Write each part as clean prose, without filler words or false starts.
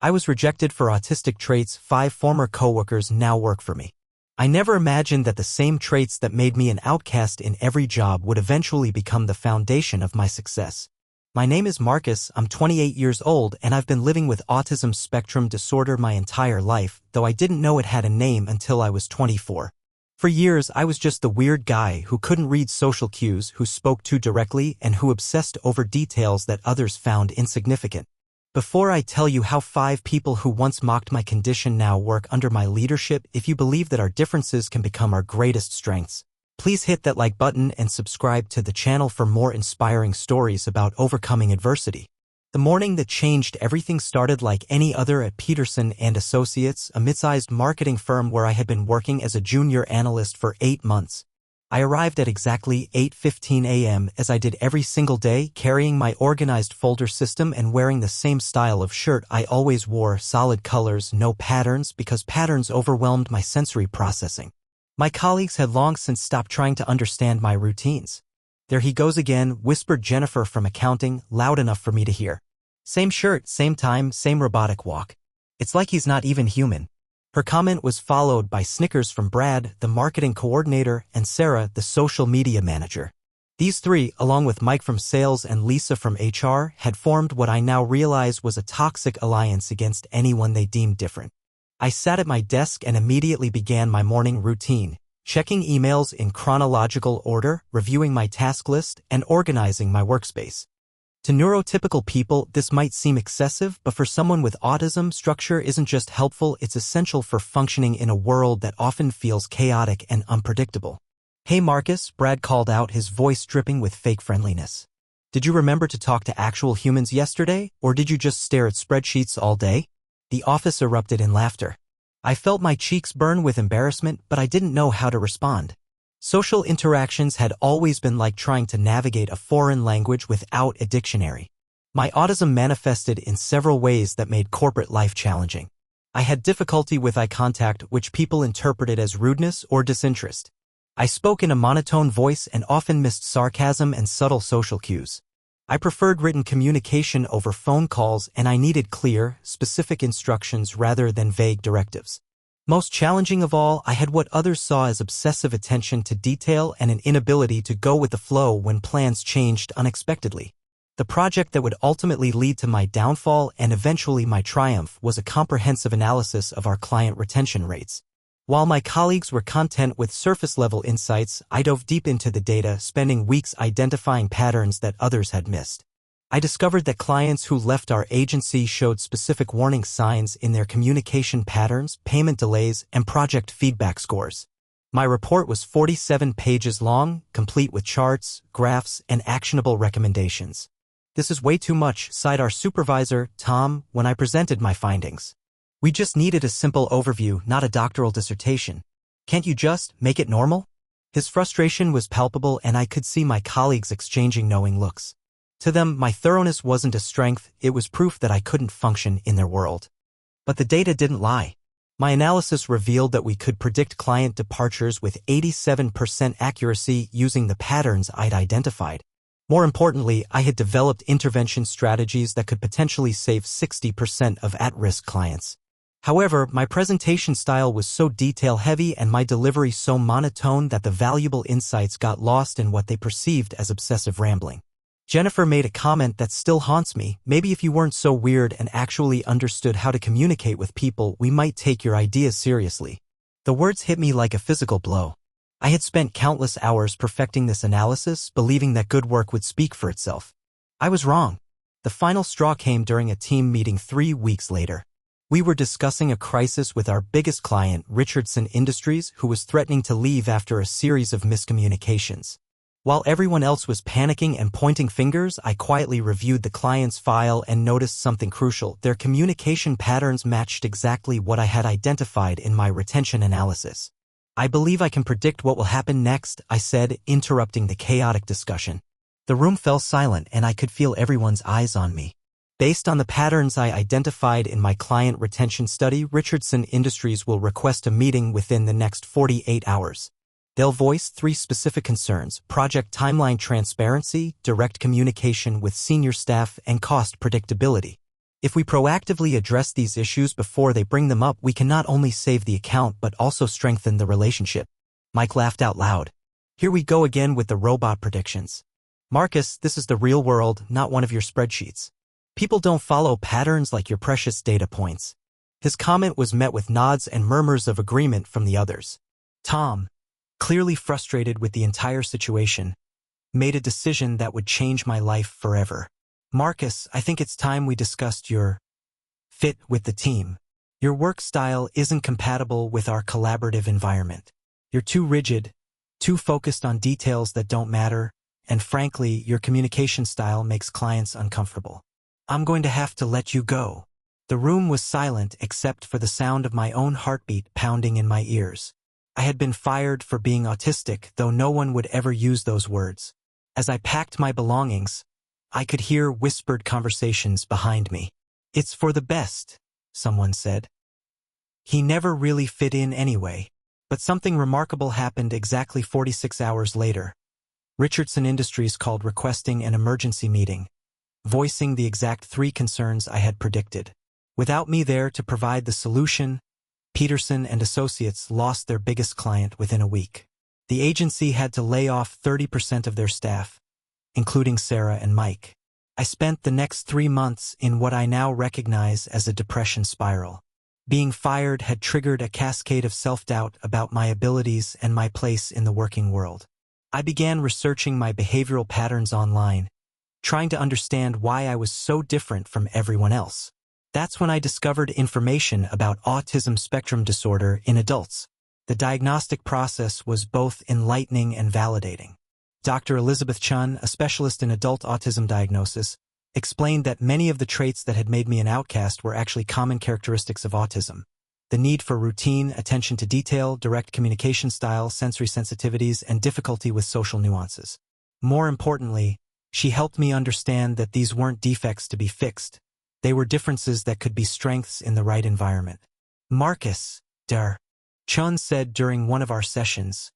I was rejected for autistic traits. 5 former coworkers now work for me. I never imagined that the same traits that made me an outcast in every job would eventually become the foundation of my success. My name is Marcus, I'm 28 years old, and I've been living with autism spectrum disorder my entire life, though I didn't know it had a name until I was 24. For years, I was just the weird guy who couldn't read social cues, who spoke too directly, and who obsessed over details that others found insignificant. Before I tell you how 5 people who once mocked my condition now work under my leadership, if you believe that our differences can become our greatest strengths, please hit that like button and subscribe to the channel for more inspiring stories about overcoming adversity. The morning that changed everything started like any other at Peterson & Associates, a mid-sized marketing firm where I had been working as a junior analyst for 8 months. I arrived at exactly 8:15 a.m. as I did every single day, carrying my organized folder system and wearing the same style of shirt I always wore, solid colors, no patterns, because patterns overwhelmed my sensory processing. My colleagues had long since stopped trying to understand my routines. "There he goes again," whispered Jennifer from accounting, loud enough for me to hear. "Same shirt, same time, same robotic walk. It's like he's not even human." Her comment was followed by snickers from Brad, the marketing coordinator, and Sarah, the social media manager. These 3, along with Mike from sales and Lisa from HR, had formed what I now realize was a toxic alliance against anyone they deemed different. I sat at my desk and immediately began my morning routine, checking emails in chronological order, reviewing my task list, and organizing my workspace. To neurotypical people, this might seem excessive, but for someone with autism, structure isn't just helpful, it's essential for functioning in a world that often feels chaotic and unpredictable. "Hey Marcus," Brad called out, his voice dripping with fake friendliness. "Did you remember to talk to actual humans yesterday, or did you just stare at spreadsheets all day?" The office erupted in laughter. I felt my cheeks burn with embarrassment, but I didn't know how to respond. Social interactions had always been like trying to navigate a foreign language without a dictionary. My autism manifested in several ways that made corporate life challenging. I had difficulty with eye contact, which people interpreted as rudeness or disinterest. I spoke in a monotone voice and often missed sarcasm and subtle social cues. I preferred written communication over phone calls, and I needed clear, specific instructions rather than vague directives. Most challenging of all, I had what others saw as obsessive attention to detail and an inability to go with the flow when plans changed unexpectedly. The project that would ultimately lead to my downfall and eventually my triumph was a comprehensive analysis of our client retention rates. While my colleagues were content with surface-level insights, I dove deep into the data, spending weeks identifying patterns that others had missed. I discovered that clients who left our agency showed specific warning signs in their communication patterns, payment delays, and project feedback scores. My report was 47 pages long, complete with charts, graphs, and actionable recommendations. "This is way too much," sighed our supervisor, Tom, when I presented my findings. "We just needed a simple overview, not a doctoral dissertation. Can't you just make it normal?" His frustration was palpable, and I could see my colleagues exchanging knowing looks. To them, my thoroughness wasn't a strength, it was proof that I couldn't function in their world. But the data didn't lie. My analysis revealed that we could predict client departures with 87% accuracy using the patterns I'd identified. More importantly, I had developed intervention strategies that could potentially save 60% of at-risk clients. However, my presentation style was so detail-heavy and my delivery so monotone that the valuable insights got lost in what they perceived as obsessive rambling. Jennifer made a comment that still haunts me: "Maybe if you weren't so weird and actually understood how to communicate with people, we might take your ideas seriously." The words hit me like a physical blow. I had spent countless hours perfecting this analysis, believing that good work would speak for itself. I was wrong. The final straw came during a team meeting 3 weeks later. We were discussing a crisis with our biggest client, Richardson Industries, who was threatening to leave after a series of miscommunications. While everyone else was panicking and pointing fingers, I quietly reviewed the client's file and noticed something crucial. Their communication patterns matched exactly what I had identified in my retention analysis. "I believe I can predict what will happen next," I said, interrupting the chaotic discussion. The room fell silent, and I could feel everyone's eyes on me. Based on the patterns I identified in my client retention study, Richardson Industries will request a meeting within the next 48 hours. They'll voice 3 specific concerns: project timeline transparency, direct communication with senior staff, and cost predictability. If we proactively address these issues before they bring them up, we can not only save the account but also strengthen the relationship. Mike laughed out loud. Here we go again with the robot predictions. Marcus, this is the real world, not one of your spreadsheets. People don't follow patterns like your precious data points. His comment was met with nods and murmurs of agreement from the others. Tom, clearly frustrated with the entire situation, made a decision that would change my life forever. Marcus, I think it's time we discussed your fit with the team. Your work style isn't compatible with our collaborative environment. You're too rigid, too focused on details that don't matter, and frankly, your communication style makes clients uncomfortable. I'm going to have to let you go. The room was silent except for the sound of my own heartbeat pounding in my ears. I had been fired for being autistic, though no one would ever use those words. As I packed my belongings, I could hear whispered conversations behind me. It's for the best, someone said. He never really fit in anyway. But something remarkable happened exactly 46 hours later. Richardson Industries called requesting an emergency meeting, voicing the exact 3 concerns I had predicted. Without me there to provide the solution, Peterson and Associates lost their biggest client within a week. The agency had to lay off 30% of their staff, including Sarah and Mike. I spent the next 3 months in what I now recognize as a depression spiral. Being fired had triggered a cascade of self-doubt about my abilities and my place in the working world. I began researching my behavioral patterns online, trying to understand why I was so different from everyone else. That's when I discovered information about autism spectrum disorder in adults. The diagnostic process was both enlightening and validating. Dr. Elizabeth Chun, a specialist in adult autism diagnosis, explained that many of the traits that had made me an outcast were actually common characteristics of autism. The need for routine, attention to detail, direct communication style, sensory sensitivities, and difficulty with social nuances. More importantly, she helped me understand that these weren't defects to be fixed. They were differences that could be strengths in the right environment. Marcus, Chun said during one of our sessions,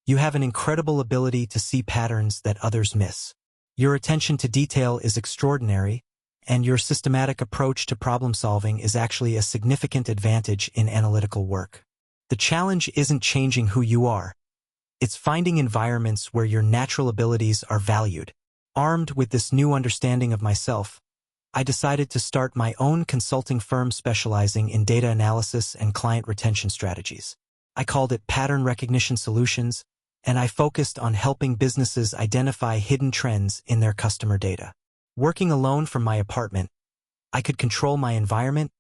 you have an incredible ability to see patterns that others miss. Your attention to detail is extraordinary, and your systematic approach to problem-solving is actually a significant advantage in analytical work. The challenge isn't changing who you are. It's finding environments where your natural abilities are valued. Armed with this new understanding of myself, I decided to start my own consulting firm specializing in data analysis and client retention strategies. I called it Pattern Recognition Solutions, and I focused on helping businesses identify hidden trends in their customer data. Working alone from my apartment, I could control my environment,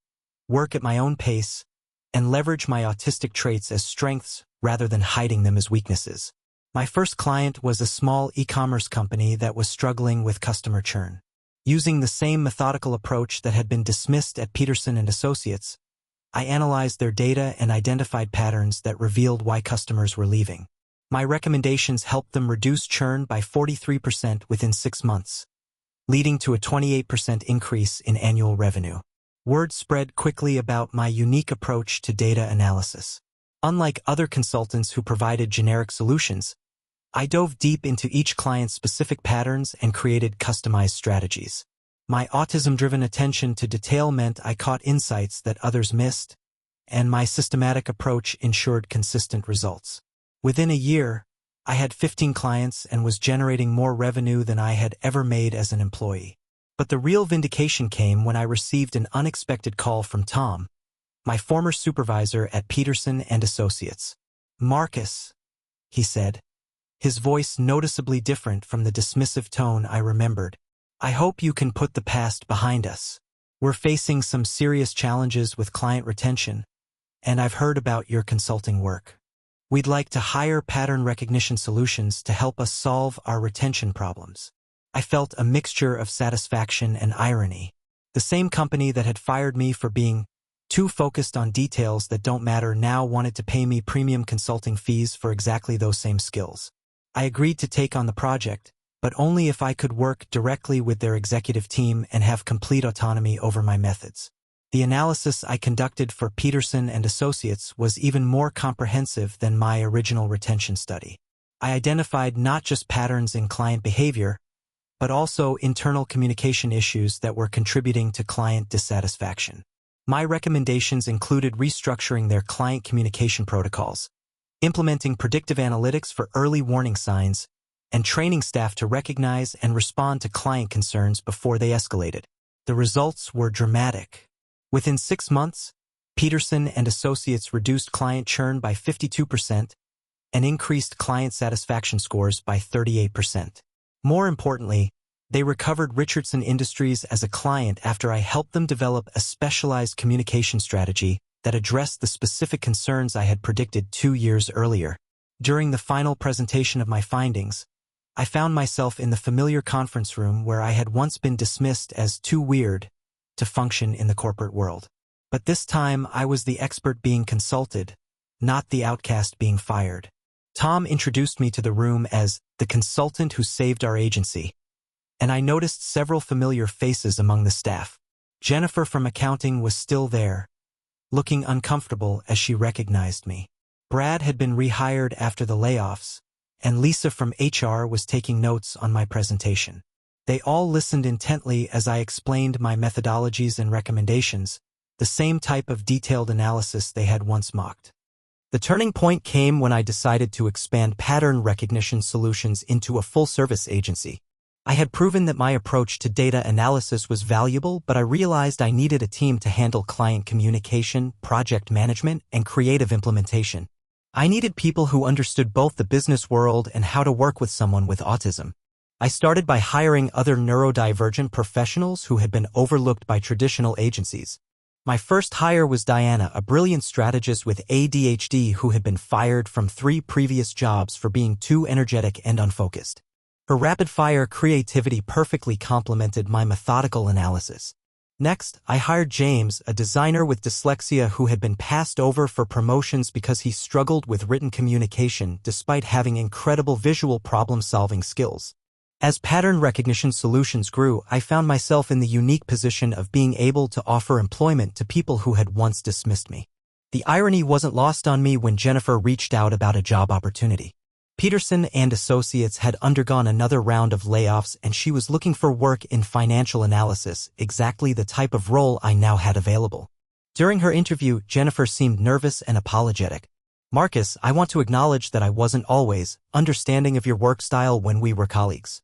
work at my own pace, and leverage my autistic traits as strengths rather than hiding them as weaknesses. My first client was a small e-commerce company that was struggling with customer churn. Using the same methodical approach that had been dismissed at Peterson and Associates, I analyzed their data and identified patterns that revealed why customers were leaving. My recommendations helped them reduce churn by 43% within 6 months, leading to a 28% increase in annual revenue. Word spread quickly about my unique approach to data analysis. Unlike other consultants who provided generic solutions, I dove deep into each client's specific patterns and created customized strategies. My autism-driven attention to detail meant I caught insights that others missed, and my systematic approach ensured consistent results. Within a year, I had 15 clients and was generating more revenue than I had ever made as an employee. But the real vindication came when I received an unexpected call from Tom, my former supervisor at Peterson and Associates. Marcus, he said, his voice noticeably different from the dismissive tone I remembered. I hope you can put the past behind us. We're facing some serious challenges with client retention, and I've heard about your consulting work. We'd like to hire Pattern Recognition Solutions to help us solve our retention problems. I felt a mixture of satisfaction and irony. The same company that had fired me for being too focused on details that don't matter now wanted to pay me premium consulting fees for exactly those same skills. I agreed to take on the project, but only if I could work directly with their executive team and have complete autonomy over my methods. The analysis I conducted for Peterson and Associates was even more comprehensive than my original retention study. I identified not just patterns in client behavior, but also internal communication issues that were contributing to client dissatisfaction. My recommendations included restructuring their client communication protocols, implementing predictive analytics for early warning signs, and training staff to recognize and respond to client concerns before they escalated. The results were dramatic. Within 6 months, Peterson and Associates reduced client churn by 52% and increased client satisfaction scores by 38%. More importantly, they recovered Richardson Industries as a client after I helped them develop a specialized communication strategy that addressed the specific concerns I had predicted 2 years earlier. During the final presentation of my findings, I found myself in the familiar conference room where I had once been dismissed as too weird to function in the corporate world. But this time I was the expert being consulted, not the outcast being fired. Tom introduced me to the room as the consultant who saved our agency, and I noticed several familiar faces among the staff. Jennifer from accounting was still there, looking uncomfortable as she recognized me. Brad had been rehired after the layoffs, and Lisa from HR was taking notes on my presentation. They all listened intently as I explained my methodologies and recommendations, the same type of detailed analysis they had once mocked. The turning point came when I decided to expand pattern recognition solutions into a full-service agency. I had proven that my approach to data analysis was valuable, but I realized I needed a team to handle client communication, project management, and creative implementation. I needed people who understood both the business world and how to work with someone with autism. I started by hiring other neurodivergent professionals who had been overlooked by traditional agencies. My first hire was Diana, a brilliant strategist with ADHD who had been fired from 3 previous jobs for being too energetic and unfocused. Her rapid-fire creativity perfectly complemented my methodical analysis. Next, I hired James, a designer with dyslexia who had been passed over for promotions because he struggled with written communication despite having incredible visual problem-solving skills. As pattern recognition solutions grew, I found myself in the unique position of being able to offer employment to people who had once dismissed me. The irony wasn't lost on me when Jennifer reached out about a job opportunity. Peterson and Associates had undergone another round of layoffs and she was looking for work in financial analysis, exactly the type of role I now had available. During her interview, Jennifer seemed nervous and apologetic. "Marcus, I want to acknowledge that I wasn't always understanding of your work style when we were colleagues.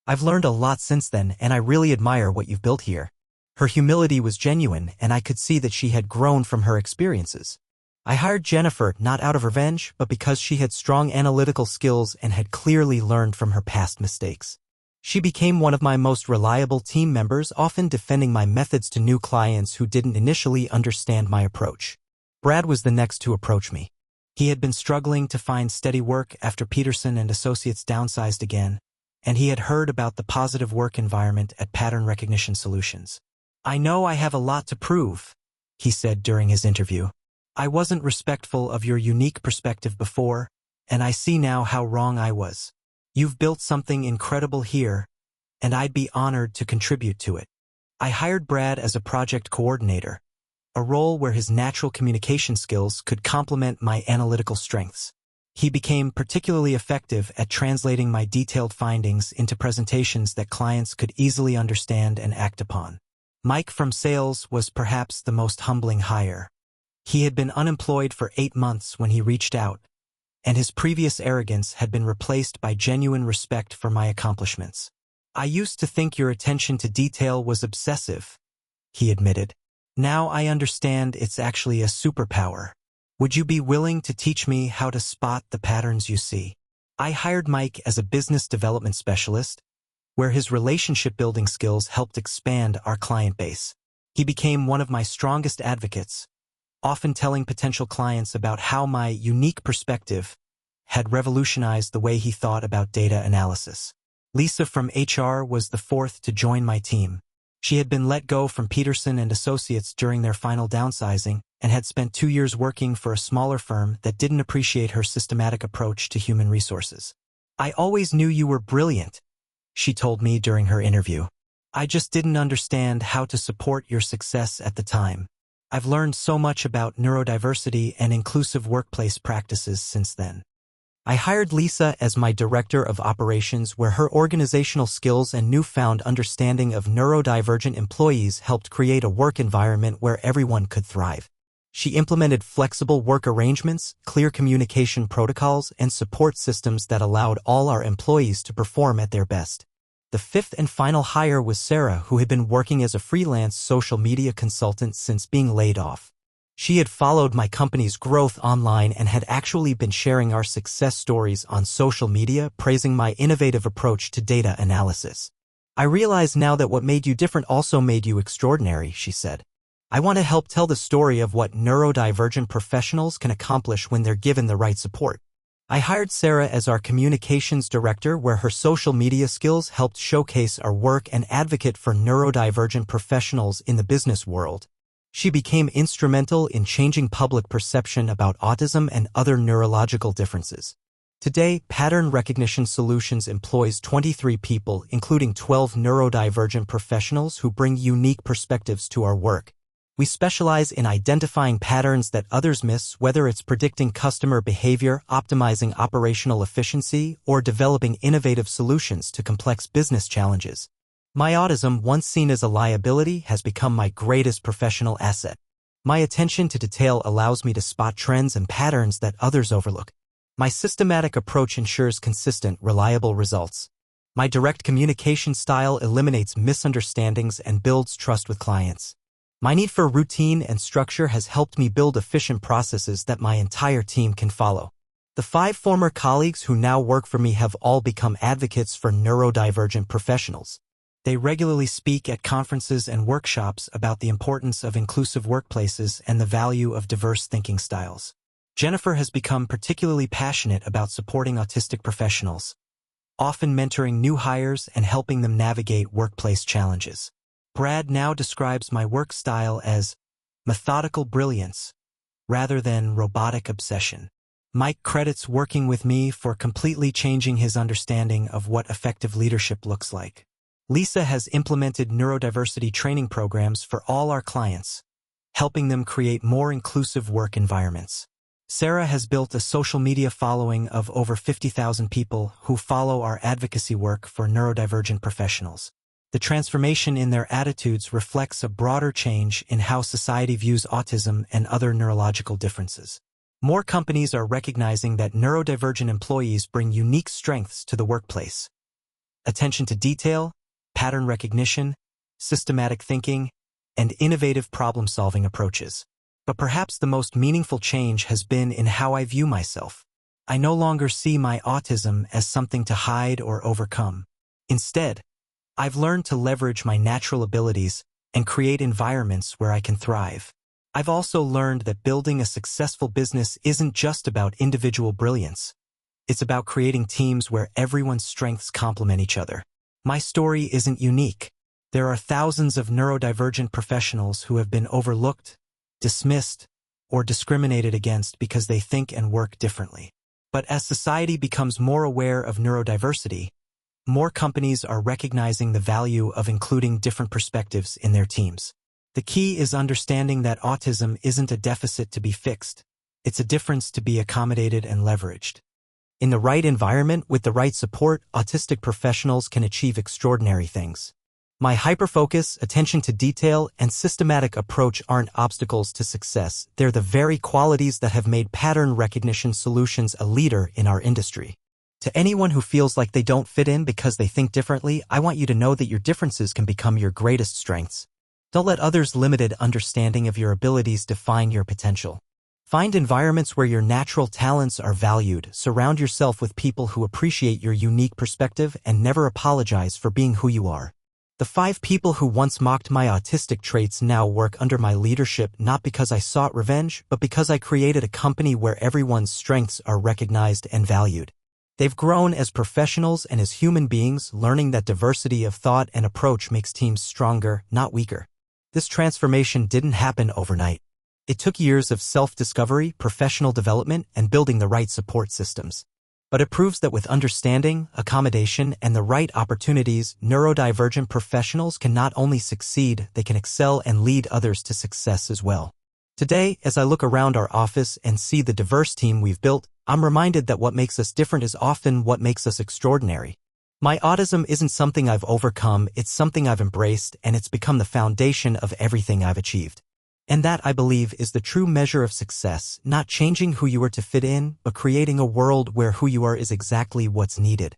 I've learned a lot since then, and I really admire what you've built here." Her humility was genuine, and I could see that she had grown from her experiences. I hired Jennifer not out of revenge, but because she had strong analytical skills and had clearly learned from her past mistakes. She became one of my most reliable team members, often defending my methods to new clients who didn't initially understand my approach. Brad was the next to approach me. He had been struggling to find steady work after Peterson and Associates downsized again, and he had heard about the positive work environment at Pattern Recognition Solutions. "I know I have a lot to prove," he said during his interview. "I wasn't respectful of your unique perspective before, and I see now how wrong I was. You've built something incredible here, and I'd be honored to contribute to it." I hired Brad as a project coordinator, a role where his natural communication skills could complement my analytical strengths. He became particularly effective at translating my detailed findings into presentations that clients could easily understand and act upon. Mike from sales was perhaps the most humbling hire. He had been unemployed for 8 months when he reached out, and his previous arrogance had been replaced by genuine respect for my accomplishments. "I used to think your attention to detail was obsessive," he admitted. "Now I understand it's actually a superpower. Would you be willing to teach me how to spot the patterns you see?" I hired Mike as a business development specialist, where his relationship-building skills helped expand our client base. He became one of my strongest advocates, often telling potential clients about how my unique perspective had revolutionized the way he thought about data analysis. Lisa from HR was the 4th to join my team. She had been let go from Peterson and Associates during their final downsizing and had spent 2 years working for a smaller firm that didn't appreciate her systematic approach to human resources. "I always knew you were brilliant," she told me during her interview. "I just didn't understand how to support your success at the time. I've learned so much about neurodiversity and inclusive workplace practices since then." I hired Lisa as my director of operations, where her organizational skills and newfound understanding of neurodivergent employees helped create a work environment where everyone could thrive. She implemented flexible work arrangements, clear communication protocols, and support systems that allowed all our employees to perform at their best. The fifth and final hire was Sarah, who had been working as a freelance social media consultant since being laid off. She had followed my company's growth online and had actually been sharing our success stories on social media, praising my innovative approach to data analysis. "I realize now that what made you different also made you extraordinary," she said. "I want to help tell the story of what neurodivergent professionals can accomplish when they're given the right support." I hired Sarah as our communications director, where her social media skills helped showcase our work and advocate for neurodivergent professionals in the business world. She became instrumental in changing public perception about autism and other neurological differences. Today, Pattern Recognition Solutions employs 23 people, including 12 neurodivergent professionals who bring unique perspectives to our work. We specialize in identifying patterns that others miss, whether it's predicting customer behavior, optimizing operational efficiency, or developing innovative solutions to complex business challenges. My autism, once seen as a liability, has become my greatest professional asset. My attention to detail allows me to spot trends and patterns that others overlook. My systematic approach ensures consistent, reliable results. My direct communication style eliminates misunderstandings and builds trust with clients. My need for routine and structure has helped me build efficient processes that my entire team can follow. The 5 former colleagues who now work for me have all become advocates for neurodivergent professionals. They regularly speak at conferences and workshops about the importance of inclusive workplaces and the value of diverse thinking styles. Jennifer has become particularly passionate about supporting autistic professionals, often mentoring new hires and helping them navigate workplace challenges. Brad now describes my work style as methodical brilliance rather than robotic obsession. Mike credits working with me for completely changing his understanding of what effective leadership looks like. Lisa has implemented neurodiversity training programs for all our clients, helping them create more inclusive work environments. Sarah has built a social media following of over 50,000 people who follow our advocacy work for neurodivergent professionals. The transformation in their attitudes reflects a broader change in how society views autism and other neurological differences. More companies are recognizing that neurodivergent employees bring unique strengths to the workplace. Attention to detail, pattern recognition, systematic thinking, and innovative problem-solving approaches. But perhaps the most meaningful change has been in how I view myself. I no longer see my autism as something to hide or overcome. Instead, I've learned to leverage my natural abilities and create environments where I can thrive. I've also learned that building a successful business isn't just about individual brilliance. It's about creating teams where everyone's strengths complement each other. My story isn't unique. There are thousands of neurodivergent professionals who have been overlooked, dismissed, or discriminated against because they think and work differently. But as society becomes more aware of neurodiversity, more companies are recognizing the value of including different perspectives in their teams. The key is understanding that autism isn't a deficit to be fixed. It's a difference to be accommodated and leveraged. In the right environment, with the right support, autistic professionals can achieve extraordinary things. My hyperfocus, attention to detail, and systematic approach aren't obstacles to success. They're the very qualities that have made Pattern Recognition Solutions a leader in our industry. To anyone who feels like they don't fit in because they think differently, I want you to know that your differences can become your greatest strengths. Don't let others' limited understanding of your abilities define your potential. Find environments where your natural talents are valued. Surround yourself with people who appreciate your unique perspective and never apologize for being who you are. The 5 people who once mocked my autistic traits now work under my leadership, not because I sought revenge, but because I created a company where everyone's strengths are recognized and valued. They've grown as professionals and as human beings, learning that diversity of thought and approach makes teams stronger, not weaker. This transformation didn't happen overnight. It took years of self-discovery, professional development, and building the right support systems. But it proves that with understanding, accommodation, and the right opportunities, neurodivergent professionals can not only succeed, they can excel and lead others to success as well. Today, as I look around our office and see the diverse team we've built, I'm reminded that what makes us different is often what makes us extraordinary. My autism isn't something I've overcome, it's something I've embraced, and it's become the foundation of everything I've achieved. And that, I believe, is the true measure of success, not changing who you are to fit in, but creating a world where who you are is exactly what's needed.